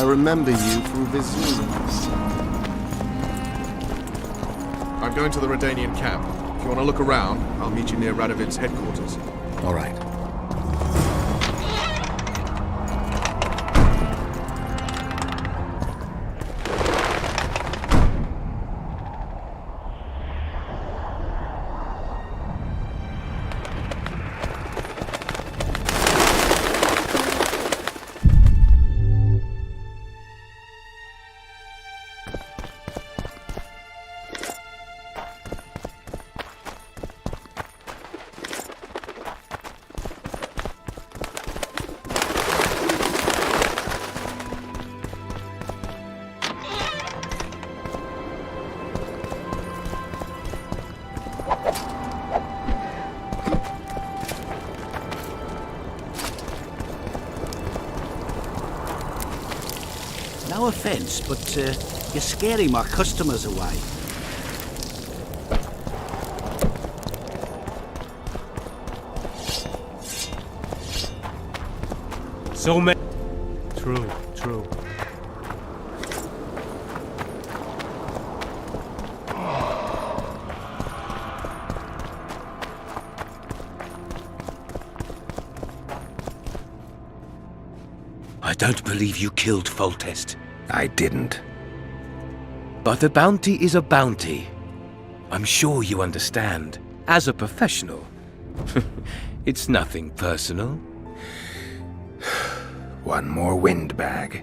remember you through Vizima. I'm going to the Redanian camp. If you want to look around, I'll meet you near Radovid's headquarters. All right. No offence, but you're scaring my customers away. So many. True, true. I don't believe you killed Foltest. I didn't. But a bounty is a bounty. I'm sure you understand. As a professional. It's nothing personal. One more windbag.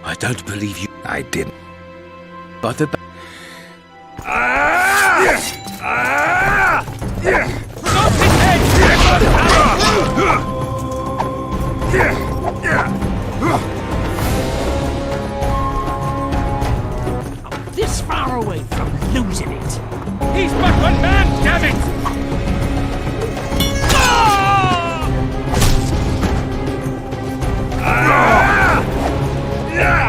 I don't believe you. I didn't. But a This far away from losing it. He's but one man, damn it! Yeah!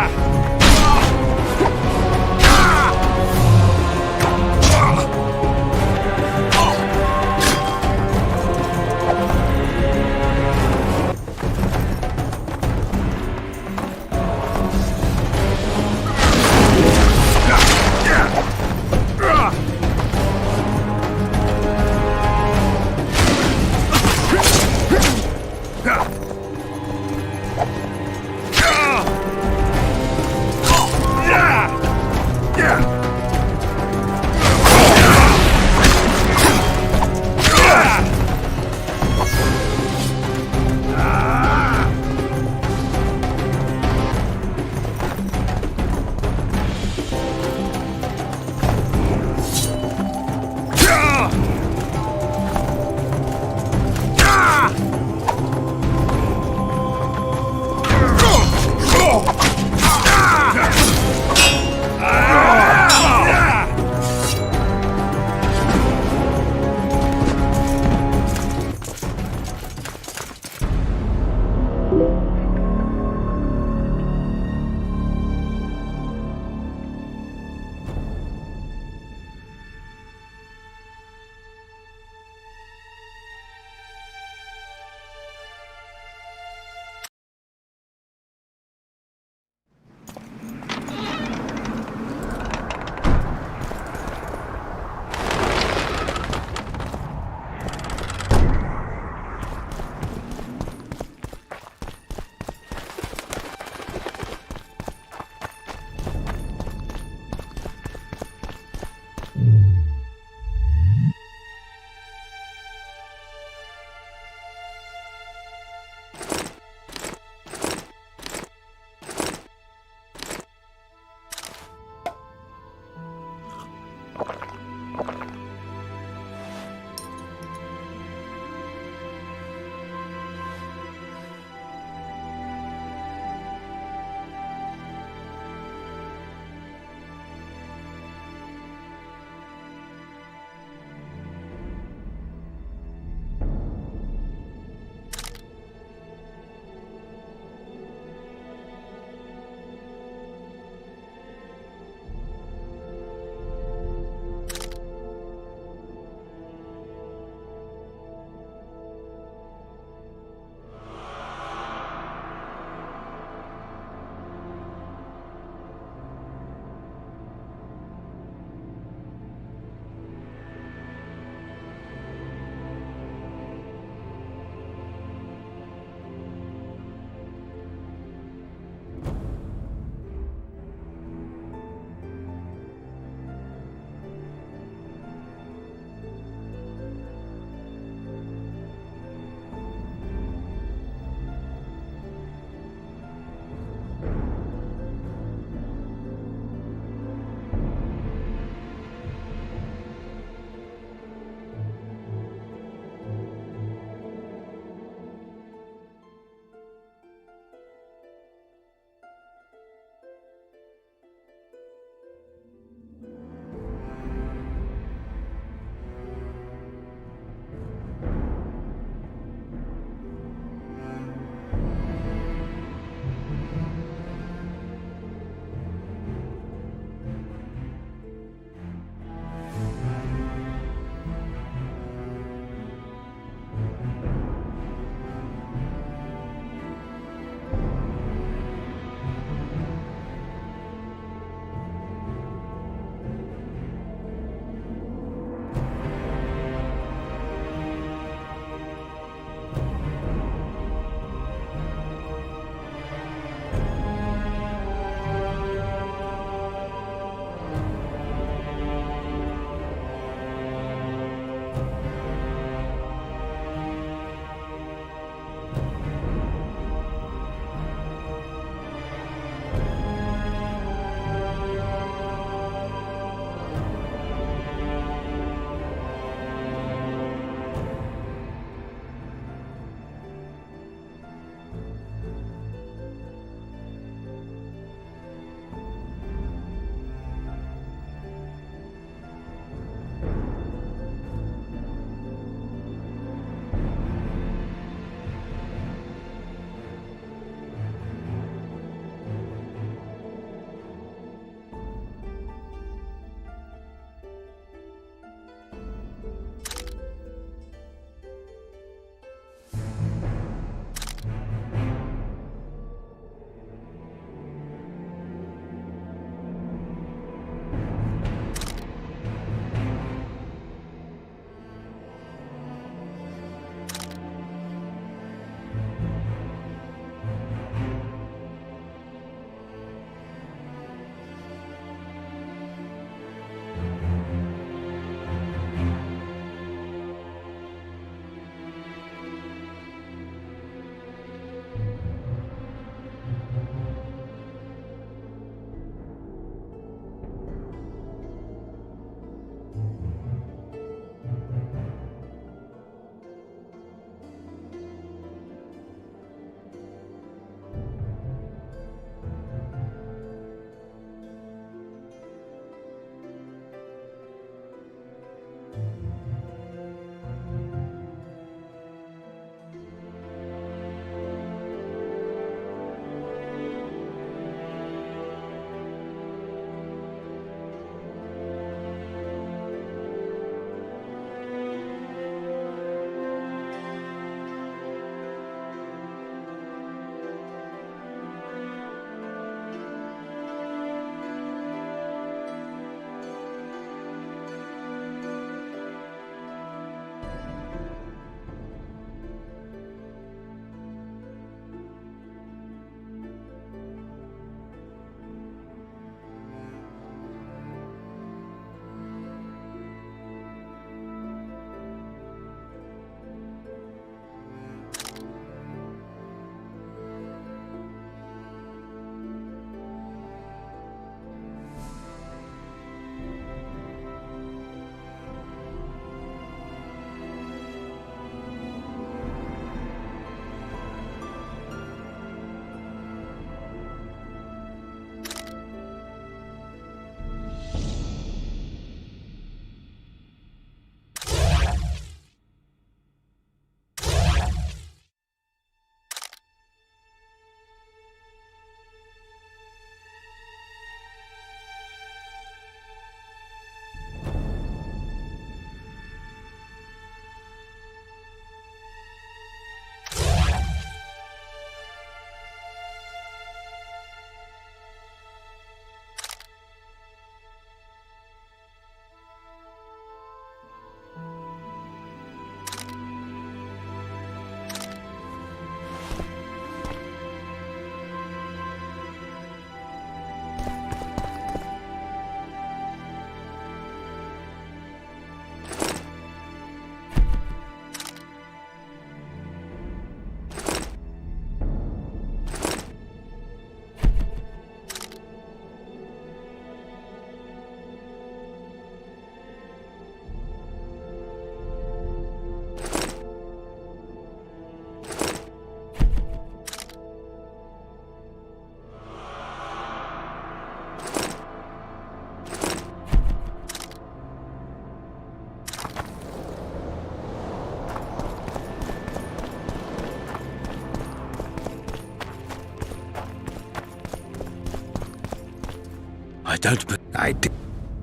I don't. I did.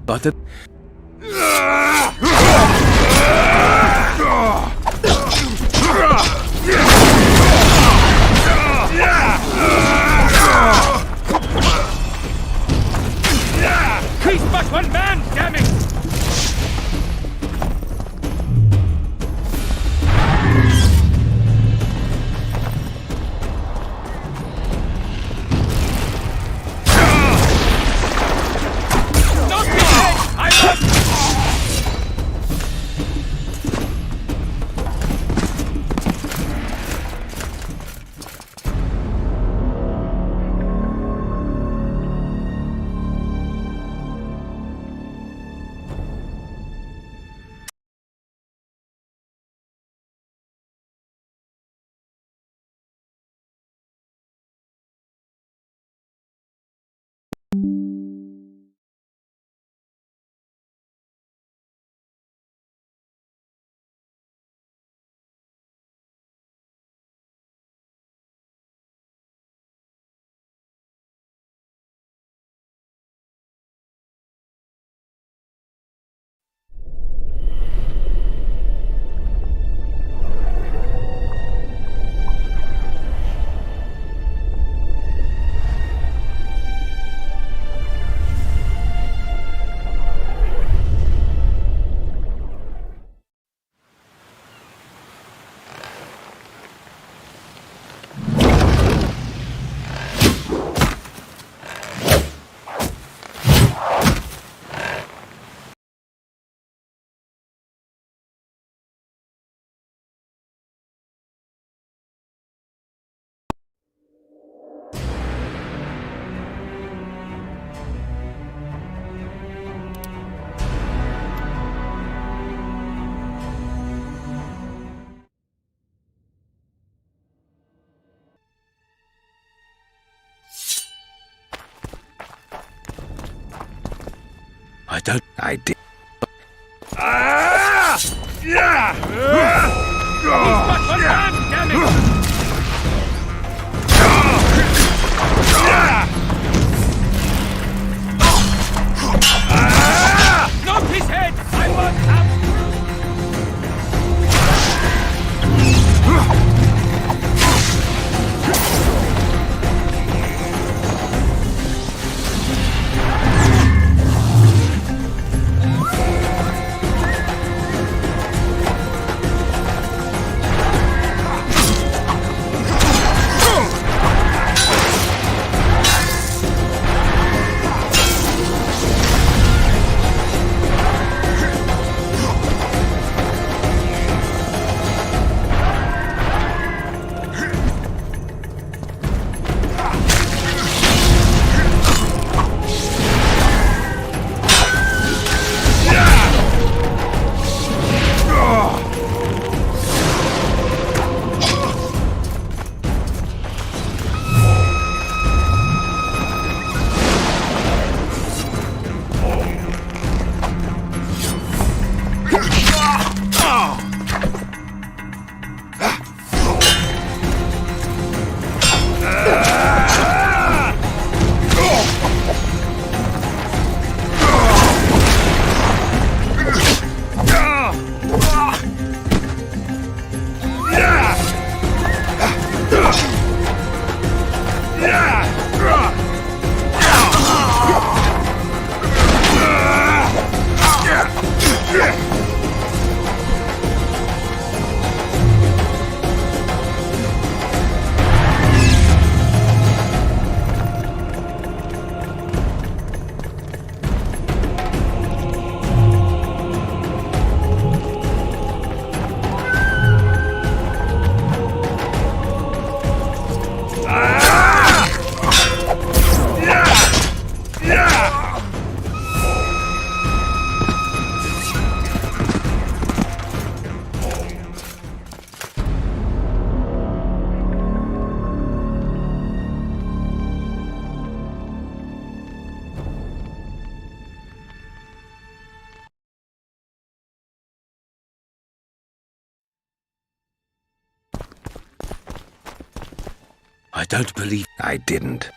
But the. He's but one man, damn it! Not his head! I must... I don't. I did. He's but one man, damn it! Not his head! I must have... I don't believe. I didn't.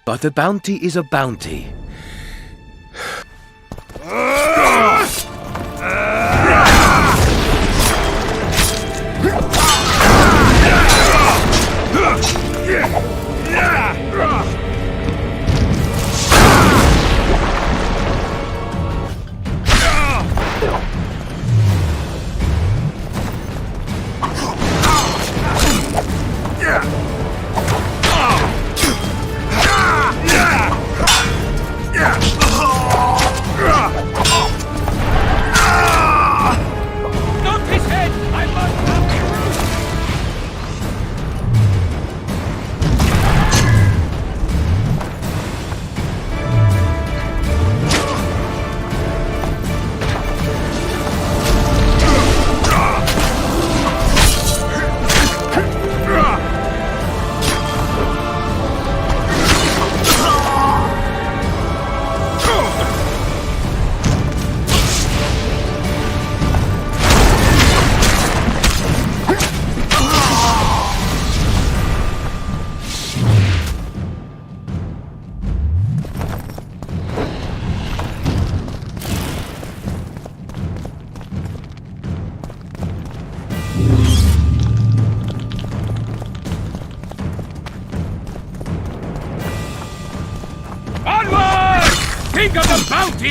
But a bounty is a bounty. think of the bounty!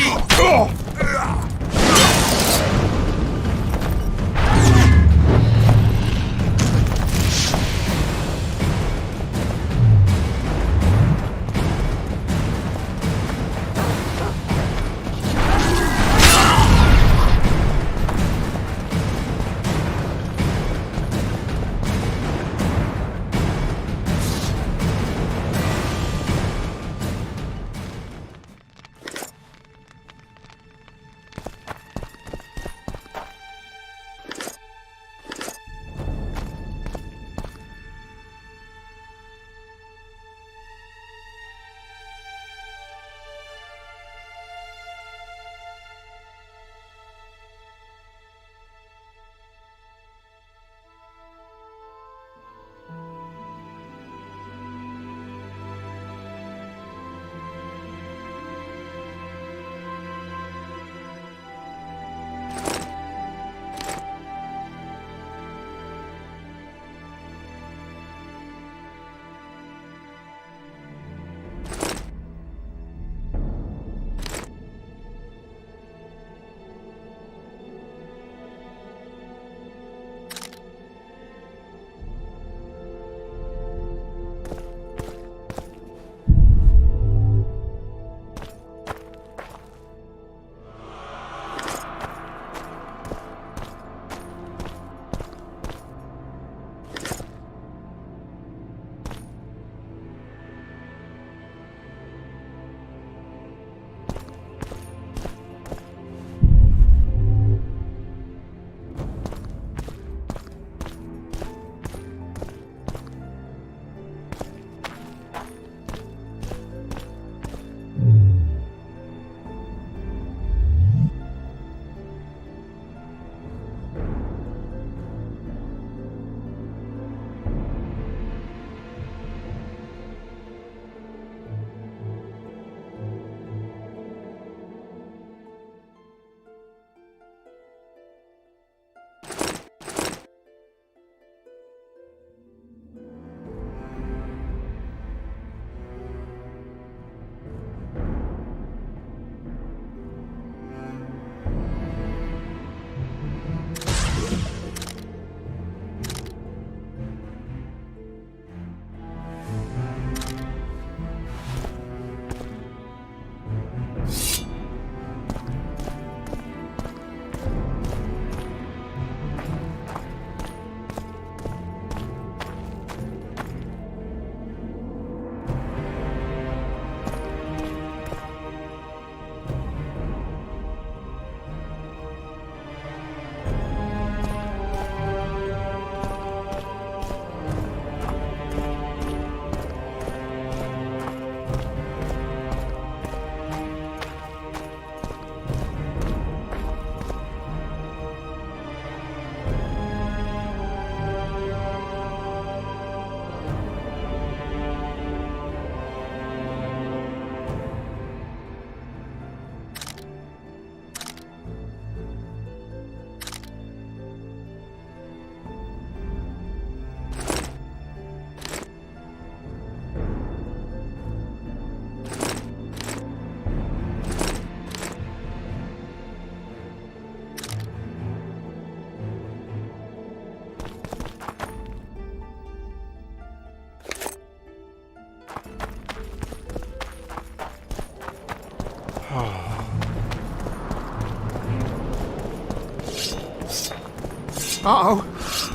Uh-oh.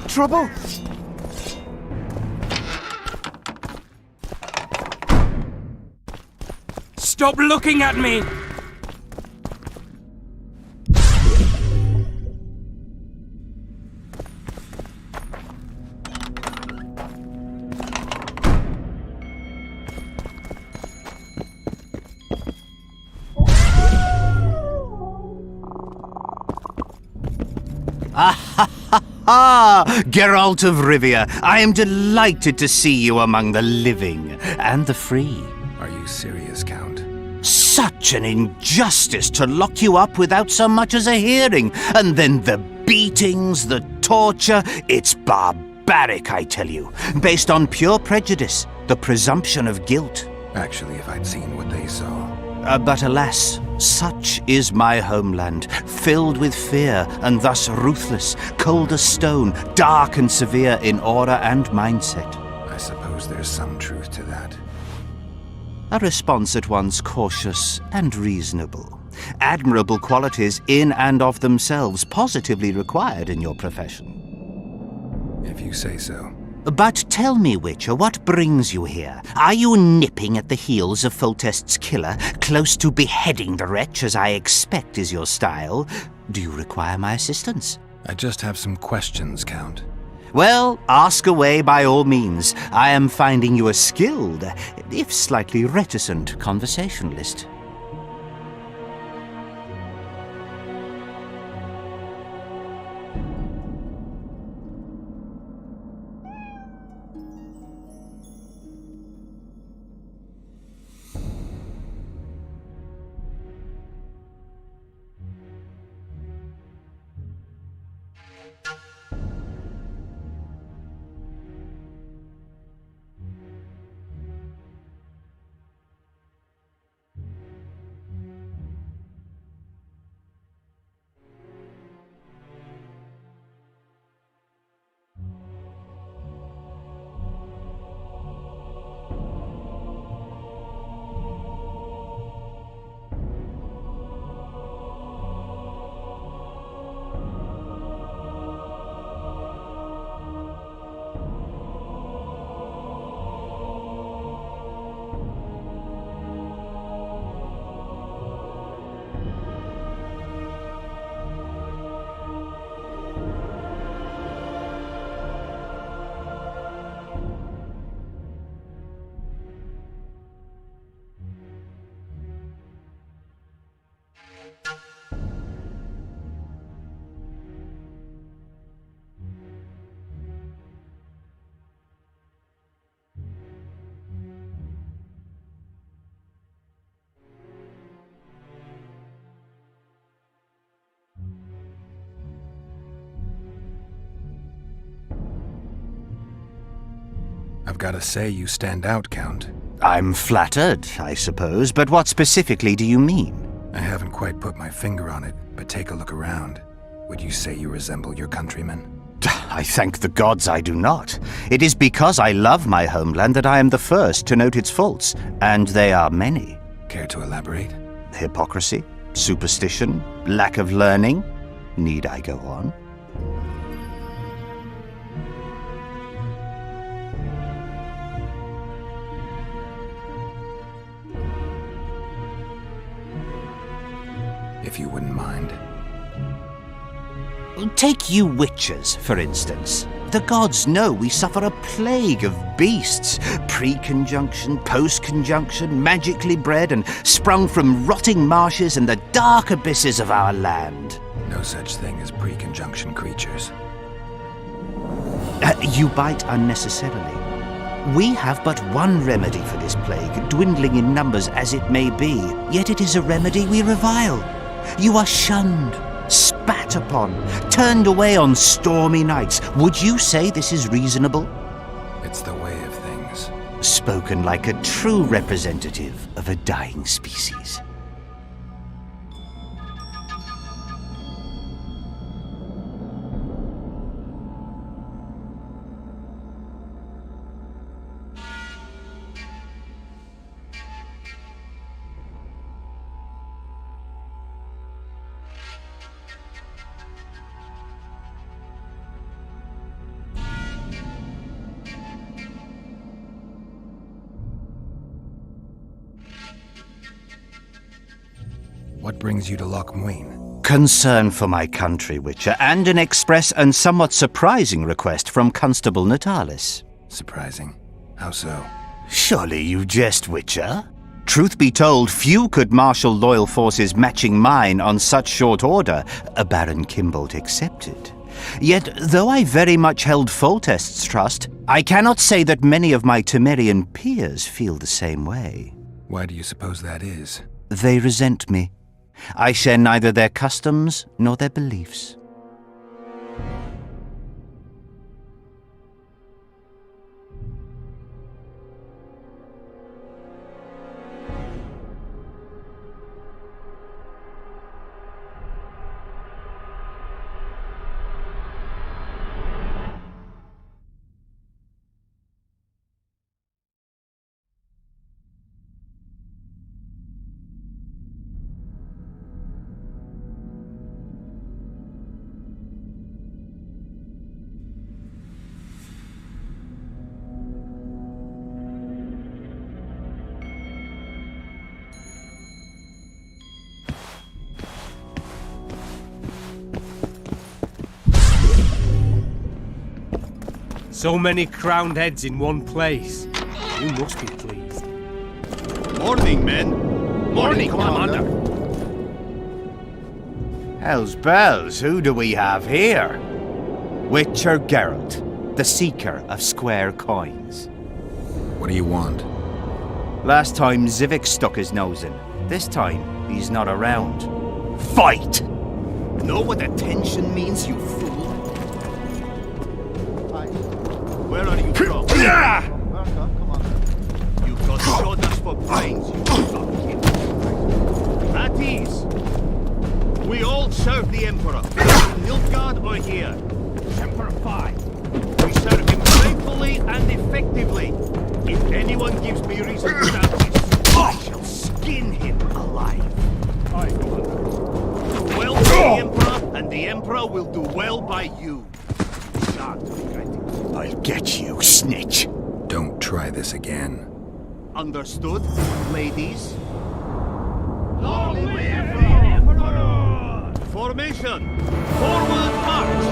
Trouble? Stop looking at me! Geralt of Rivia, I am delighted to see you among the living and the free. Are you serious, Count? Such an injustice to lock you up without so much as a hearing, and then the beatings, the torture. It's barbaric, I tell you, based on pure prejudice, the presumption of guilt. Actually, if I'd seen what they saw. But alas, such is my homeland, filled with fear and thus ruthless, cold as stone, dark and severe in aura and mindset. I suppose there's some truth to that. A response at once cautious and reasonable. Admirable qualities in and of themselves, positively required in your profession. If you say so. But tell me, Witcher, what brings you here? Are you nipping at the heels of Foltest's killer, close to beheading the wretch, as I expect is your style? Do you require my assistance? I just have some questions, Count. Well, ask away by all means. I am finding you a skilled, if slightly reticent, conversationalist. I've got to say you stand out, Count. I'm flattered, I suppose, but what specifically do you mean? I haven't quite put my finger on it, but take a look around. Would you say you resemble your countrymen? I thank the gods I do not. It is because I love my homeland that I am the first to note its faults, and they are many. Care to elaborate? Hypocrisy, superstition, lack of learning. Need I go on? If you wouldn't mind. Take you witchers, for instance. The gods know we suffer a plague of beasts, pre-conjunction, post-conjunction, magically bred and sprung from rotting marshes and the dark abysses of our land. No such thing as pre-conjunction creatures. You bite unnecessarily. We have but one remedy for this plague, dwindling in numbers as it may be, yet it is a remedy we revile. You are shunned, spat upon, turned away on stormy nights. Would you say this is reasonable? It's the way of things. Spoken like a true representative of a dying species. What brings you to Loch Muin? Concern for my country, Witcher, and an express and somewhat surprising request from Constable Natalis. Surprising. How so? Surely you jest, Witcher? Truth be told, few could marshal loyal forces matching mine on such short order, Baron Kimbolt excepted. Yet, though I very much held Foltest's trust, I cannot say that many of my Temerian peers feel the same way. Why do you suppose that is? They resent me. I share neither their customs nor their beliefs. So many crowned heads in one place. You must be pleased. Morning, men. Morning, Commander. Hell's bells, who do we have here? Witcher Geralt, the seeker of square coins. What do you want? Last time Zivik stuck his nose in. This time, he's not around. Fight! Know what attention means, you fool? Where are you from? You got showed us for brains, you fucking. At ease. We all serve the Emperor. Nilfgaard or here? Emperor 5. We serve him faithfully and effectively. If anyone gives me reason to doubt this, I shall skin him alive. Aye, Commander. Well by the Emperor, and the Emperor will do well by you. I'll get you, snitch. Don't try this again. Understood, ladies? Long live the Emperor! Formation! Forward march!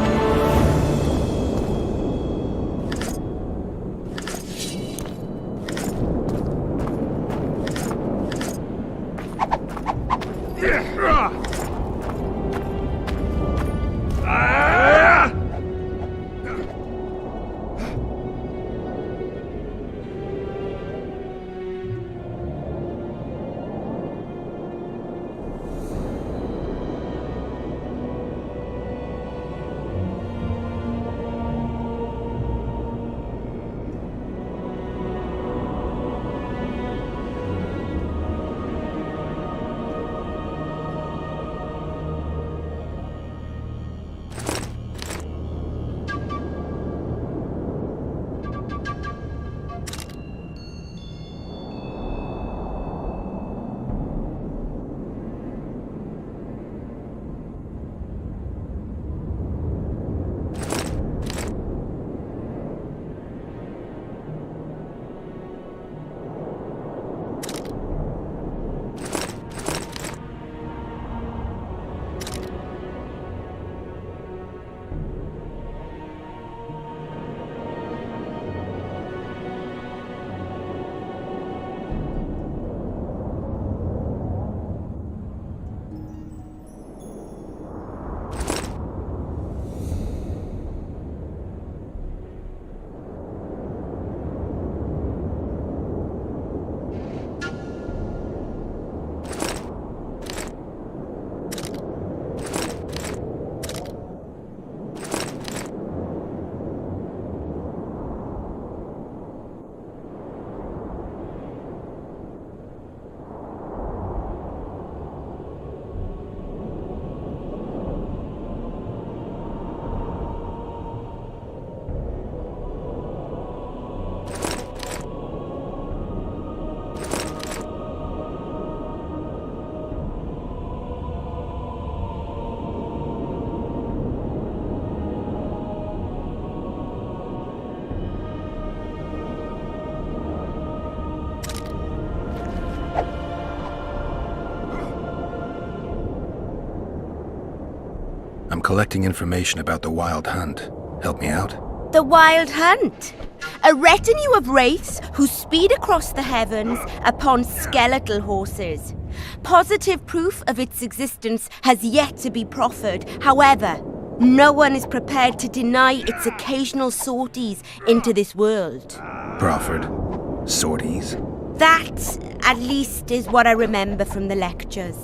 I'm collecting information about the Wild Hunt. Help me out? The Wild Hunt. A retinue of wraiths who speed across the heavens upon skeletal horses. Positive proof of its existence has yet to be proffered. However, no one is prepared to deny its occasional sorties into this world. Proffered? Sorties? That, at least, is what I remember from the lectures.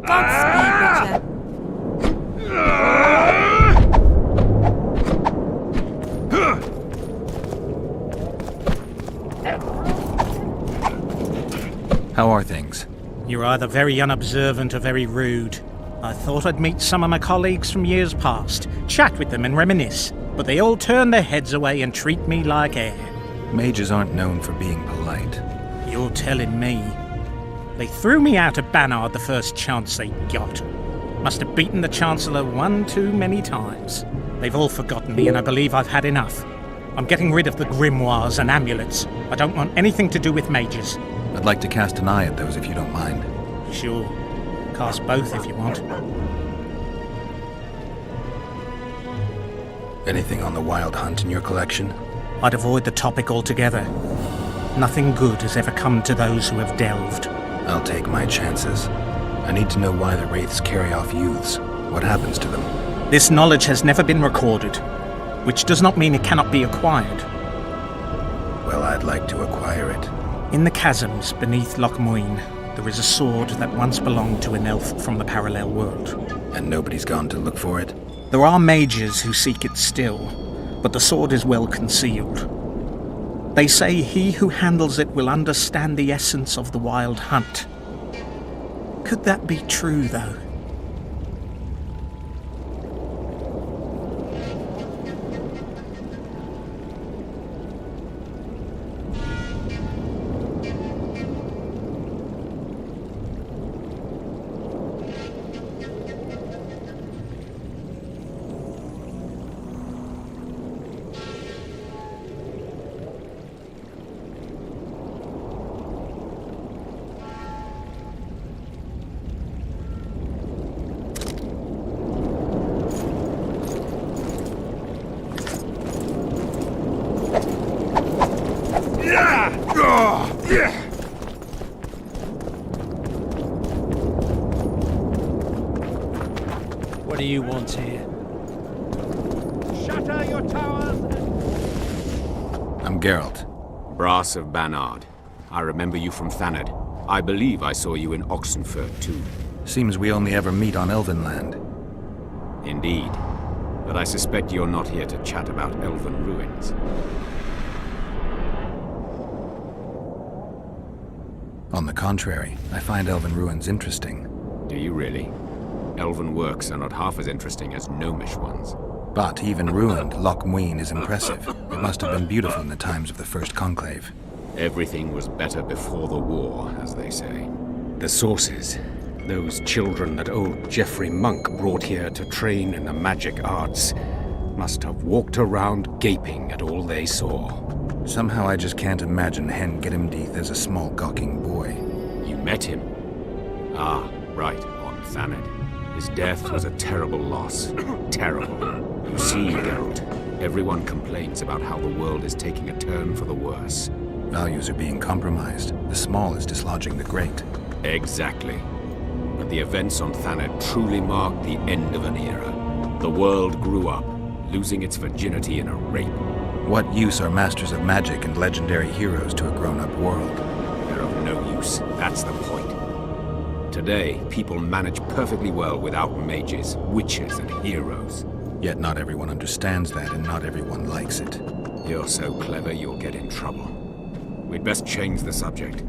Godspeed, Witcher. How are things? You're either very unobservant or very rude. I thought I'd meet some of my colleagues from years past, chat with them and reminisce, but they all turn their heads away and treat me like air. Mages aren't known for being polite. You're telling me. They threw me out of Banard the first chance they got. Must have beaten the Chancellor one too many times. They've all forgotten me and I believe I've had enough. I'm getting rid of the grimoires and amulets. I don't want anything to do with mages. I'd like to cast an eye at those if you don't mind. Sure. Cast both if you want. Anything on the Wild Hunt in your collection? I'd avoid the topic altogether. Nothing good has ever come to those who have delved. I'll take my chances. I need to know why the Wraiths carry off youths. What happens to them? This knowledge has never been recorded, which does not mean it cannot be acquired. Well, I'd like to acquire it. In the chasms beneath Loch Muin, there is a sword that once belonged to an elf from the parallel world. And nobody's gone to look for it? There are mages who seek it still, but the sword is well concealed. They say he who handles it will understand the essence of the Wild Hunt. Could that be true, though? What do you want here? Shatter your towers! I'm Geralt. Brass of Banard. I remember you from Thanad. I believe I saw you in Oxenfurt, too. Seems we only ever meet on Elvenland. Indeed. But I suspect you're not here to chat about Elven ruins. On the contrary, I find Elven ruins interesting. Do you really? Elven works are not half as interesting as gnomish ones. But even ruined, Loch Muin is impressive. It must have been beautiful in the times of the First Conclave. Everything was better before the war, as they say. The sources. Those children that old Geoffrey Monk brought here to train in the magic arts must have walked around gaping at all they saw. Somehow I just can't imagine Hen Gedimdeath as a small gawking boy. You met him? Ah, right, on Thanad. His death was a terrible loss. Terrible. You see, Geralt, everyone complains about how the world is taking a turn for the worse. Values are being compromised. The small is dislodging the great. Exactly. But the events on Thanad truly marked the end of an era. The world grew up, losing its virginity in a rape. What use are masters of magic and legendary heroes to a grown-up world? They're of no use. That's the point. Today, people manage perfectly well without mages, witches, and heroes. Yet not everyone understands that, and not everyone likes it. You're so clever, you'll get in trouble. We'd best change the subject.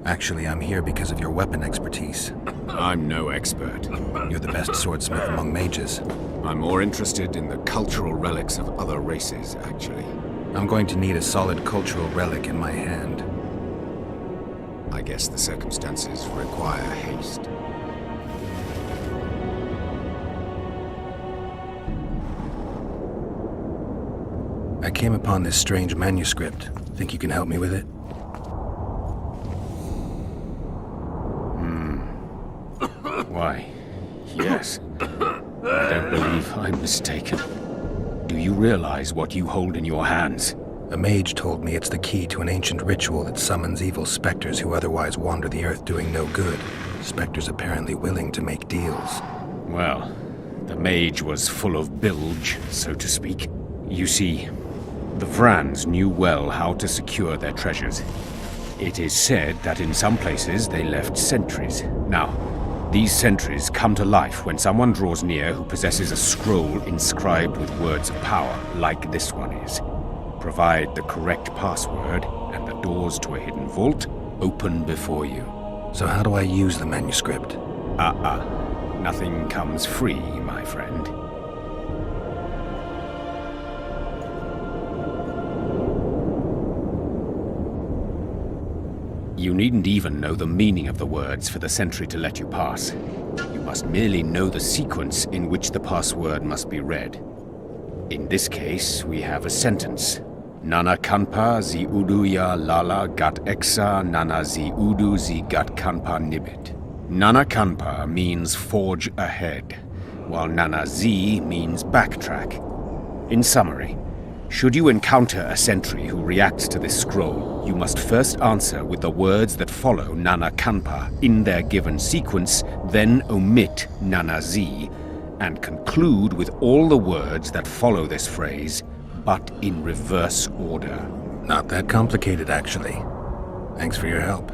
Actually, I'm here because of your weapon expertise. I'm no expert. You're the best swordsmith among mages. I'm more interested in the cultural relics of other races, actually. I'm going to need a solid cultural relic in my hand. I guess the circumstances require haste. I came upon this strange manuscript. Think you can help me with it? Why, yes. I don't believe I'm mistaken. Do you realize what you hold in your hands? A mage told me it's the key to an ancient ritual that summons evil specters who otherwise wander the earth doing no good. Specters apparently willing to make deals. Well, the mage was full of bilge, so to speak. You see, the Vrans knew well how to secure their treasures. It is said that in some places they left sentries. Now, these sentries come to life when someone draws near who possesses a scroll inscribed with words of power, like this one is. Provide the correct password, and the doors to a hidden vault open before you. So how do I use the manuscript? Nothing comes free, my friend. You needn't even know the meaning of the words for the sentry to let you pass. You must merely know the sequence in which the password must be read. In this case, we have a sentence. Nana kanpa zi udu ya lala gat exa nana zi udu zi gat kanpa nibit. Nana Kanpa means forge ahead, while Nana Z means backtrack. In summary, should you encounter a sentry who reacts to this scroll, you must first answer with the words that follow Nana Kanpa in their given sequence, then omit Nana Z, and conclude with all the words that follow this phrase, but in reverse order. Not that complicated, actually. Thanks for your help.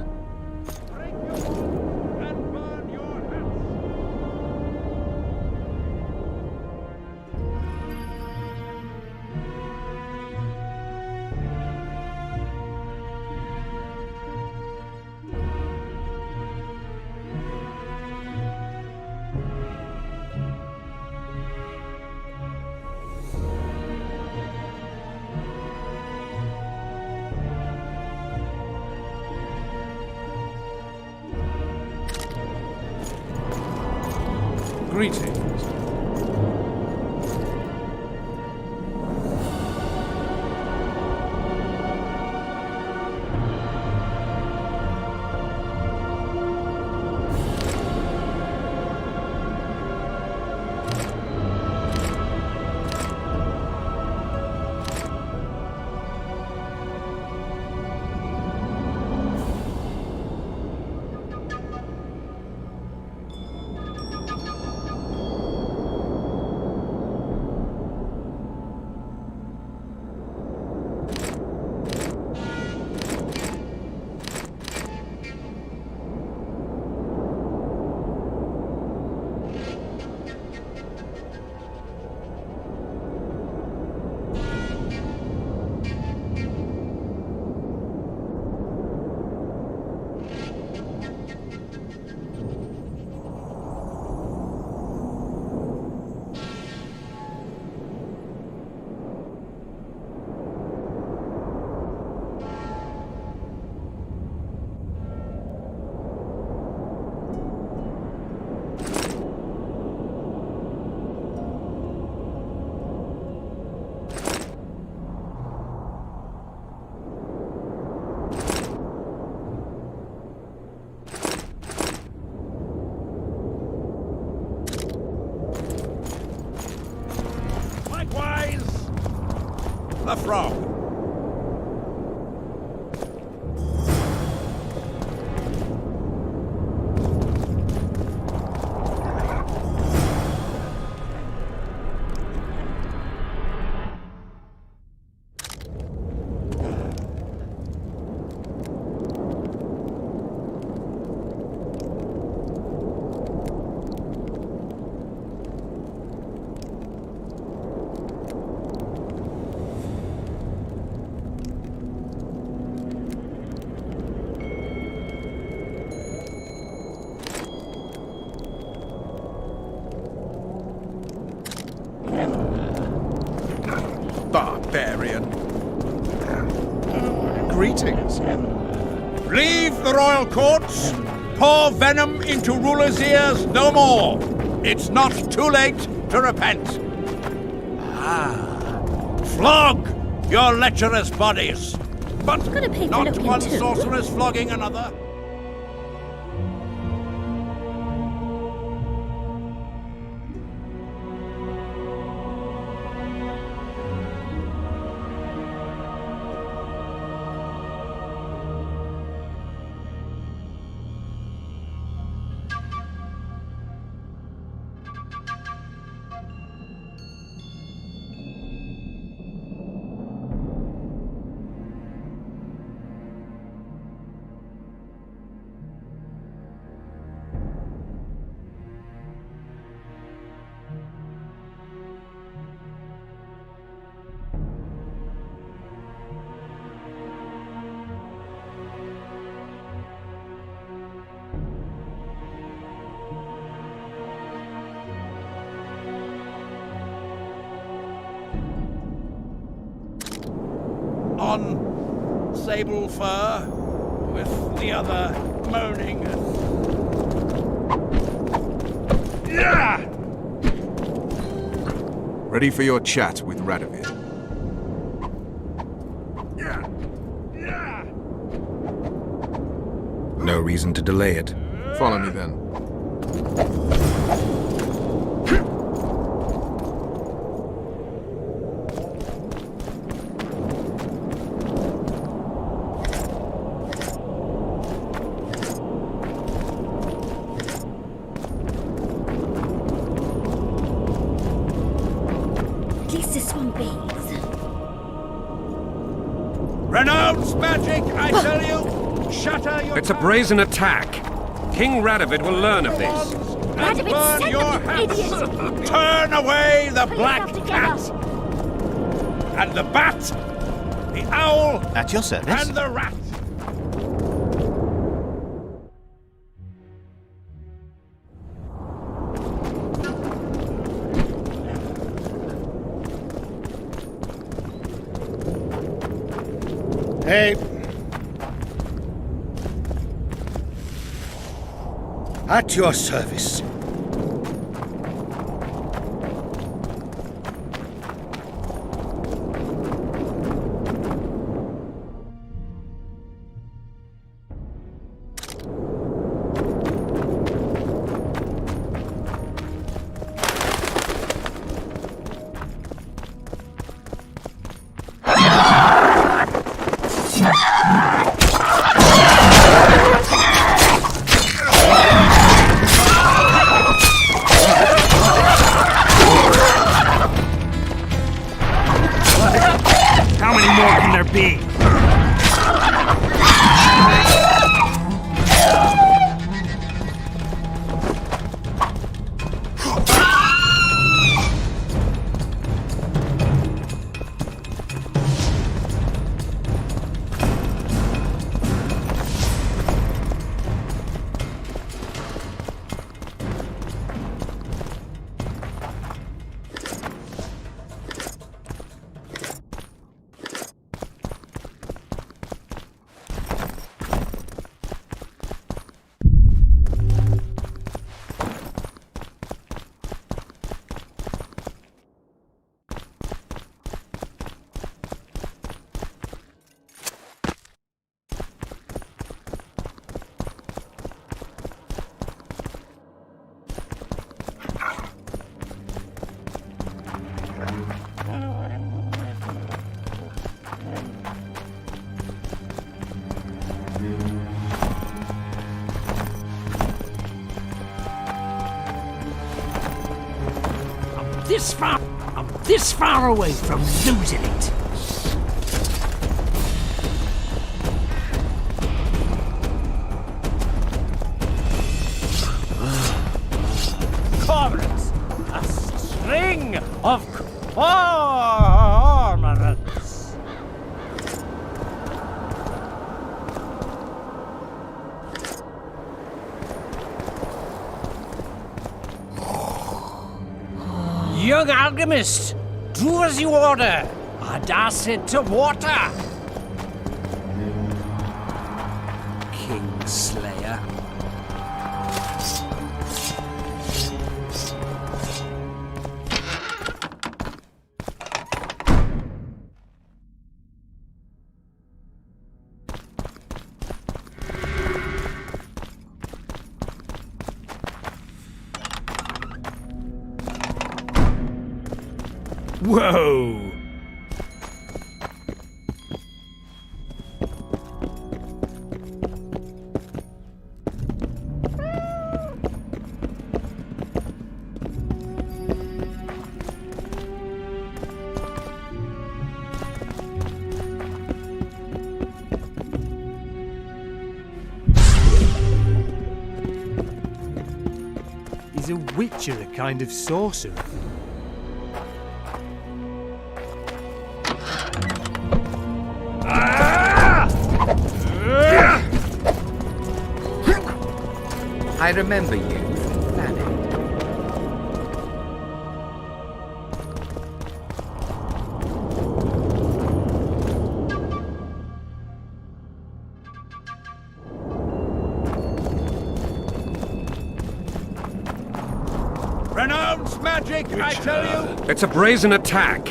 Greetings. The frog. Barbarian. Greetings. Leave the royal courts. Pour venom into rulers' ears no more. It's not too late to repent. Flog your lecherous bodies. But Gotta pay for not looking one too. sorceress flogging another. On sable fur, with the other moaning and... Yeah! Ready for your chat with Radovid. No reason to delay it. follow me then. At least this one bathes. Renounce magic, I tell you! Shatter your... It's a brazen attack. King Radovid will learn of this. And Radovid, burn send your them, hats! idiot! Turn away the Pull black yourself cat! together. And the bat! The owl! At your service. And the rat! Hey. At your service. How many more can there be? I'm this far away from losing it. Cormorants! A string of cormorants! Young alchemist, do as you order. Adacid to water. Kingslayer. Whoa! Is a witcher a kind of sorcerer? I remember you from Thanet. Renounce magic, I tell you! It's a brazen attack.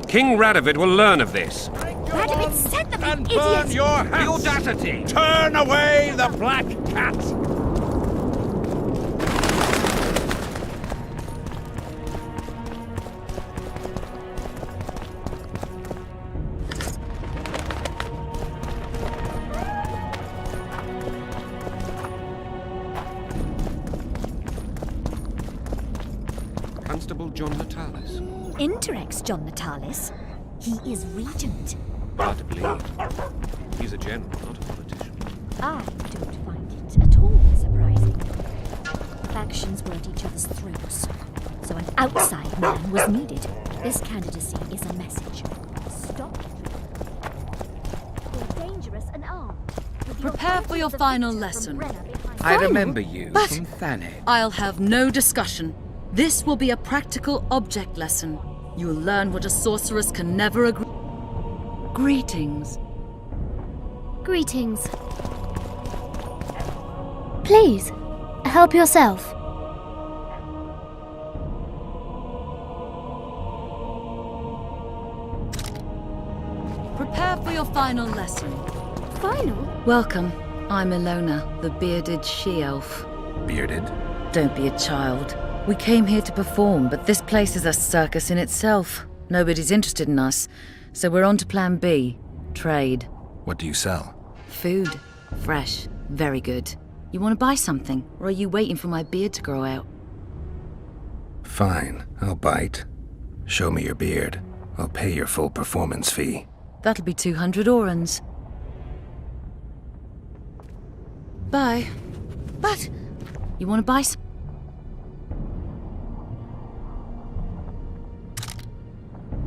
King Radovid will learn of this. Radovid, send them, And you burn idiot! your hats! The audacity! Turn away the black cat! John Natalis? Interrex John Natalis. He is regent. Hard to believe. He's a general, not a politician. I don't find it at all surprising. Factions were at each other's throats, so an outside man was needed. This candidacy is a message. Stop. You're dangerous and armed. Prepare for your final lesson. I remember you But from Thanet. I'll have no discussion. This will be a practical object lesson. You'll learn what a sorceress can never agree. Greetings. Greetings. Please, help yourself. Prepare for your final lesson. Final? Welcome. I'm Ilona, the bearded she-elf. Bearded? Don't be a child. We came here to perform, but this place is a circus in itself. Nobody's interested in us, so we're on to plan B. Trade. What do you sell? Food. Fresh. Very good. You want to buy something, or are you waiting for my beard to grow out? Fine, I'll bite. Show me your beard. I'll pay your full performance fee. That'll be 200 orans. Bye. But... You want to buy some?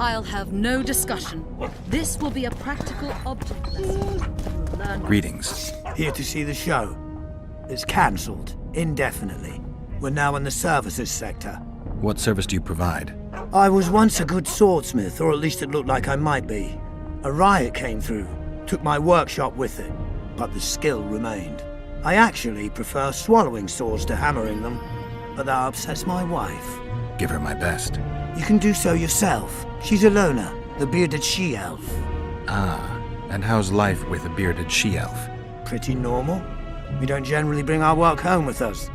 I'll have no discussion. This will be a practical object lesson. Learn. Greetings. Here to see the show. It's cancelled, indefinitely. We're now in the services sector. What service do you provide? I was once a good swordsmith, or at least it looked like I might be. A riot came through, took my workshop with it, but the skill remained. I actually prefer swallowing swords to hammering them, but that upsets my wife. Give her my best. You can do so yourself. She's Ilona, the bearded she-elf. Ah, and how's life with a bearded she-elf? Pretty normal. We don't generally bring our work home with us.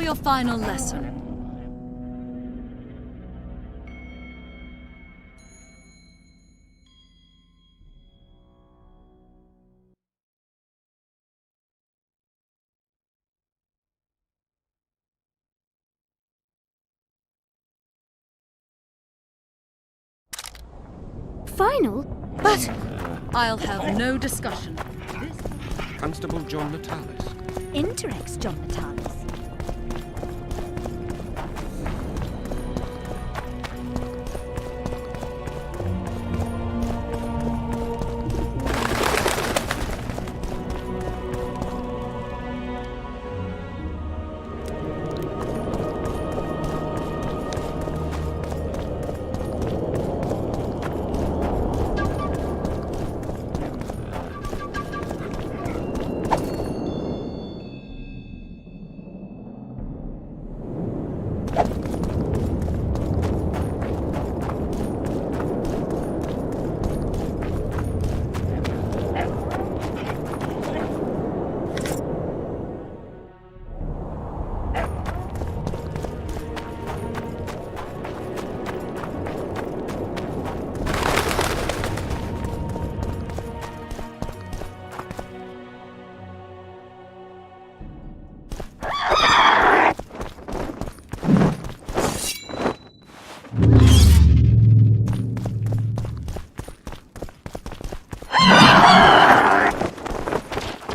your final lesson. Final? But... I'll have no discussion. Constable John Natalis. Interex John Natalis.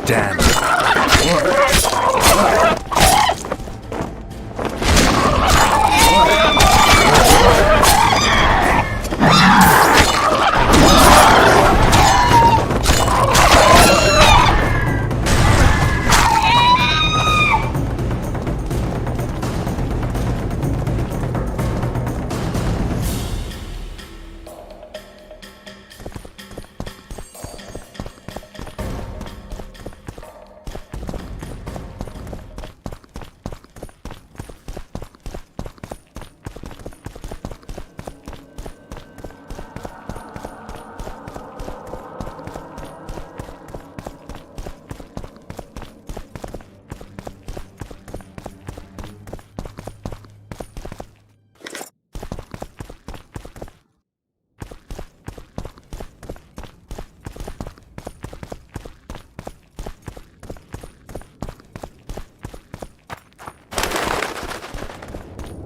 Damn.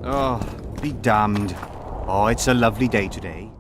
Oh, be damned. Oh, it's a lovely day today.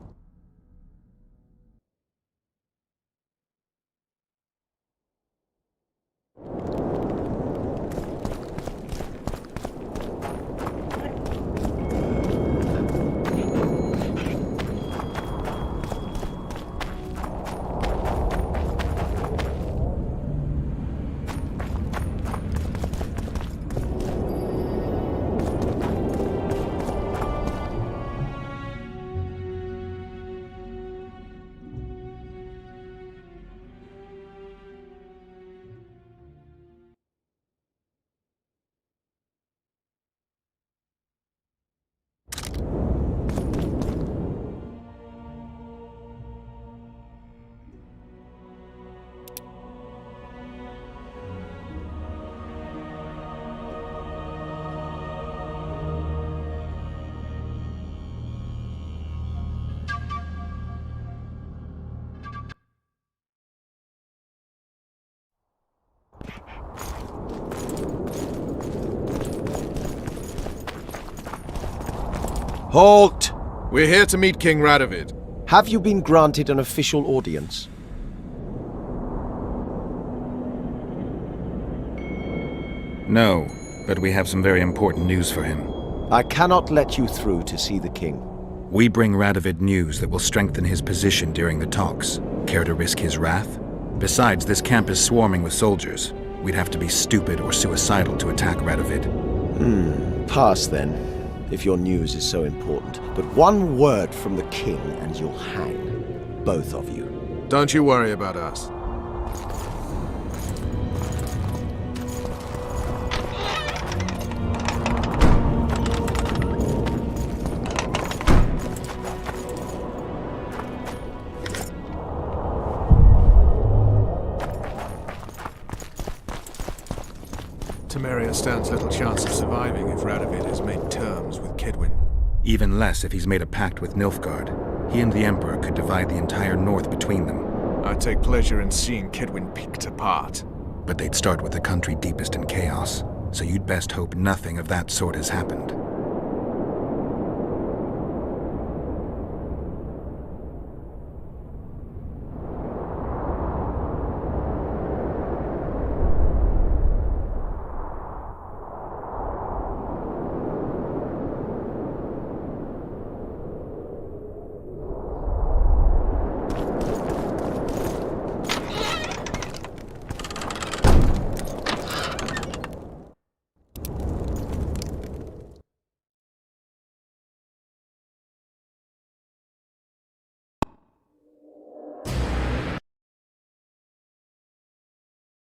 Halt! We're here to meet King Radovid. Have you been granted an official audience? No, but we have some very important news for him. I cannot let you through to see the king. We bring Radovid news that will strengthen his position during the talks. Care to risk his wrath? Besides, this camp is swarming with soldiers. We'd have to be stupid or suicidal to attack Radovid. Pass then, if your news is so important. But one word from the king and you'll hang. Both of you. Don't you worry about us. Temerius, stands little chance of surviving if Radovid has made terms with Kidwin. Even less if he's made a pact with Nilfgaard. He and the Emperor could divide the entire north between them. I take pleasure in seeing Kidwin picked apart. But they'd start with the country deepest in chaos, so you'd best hope nothing of that sort has happened.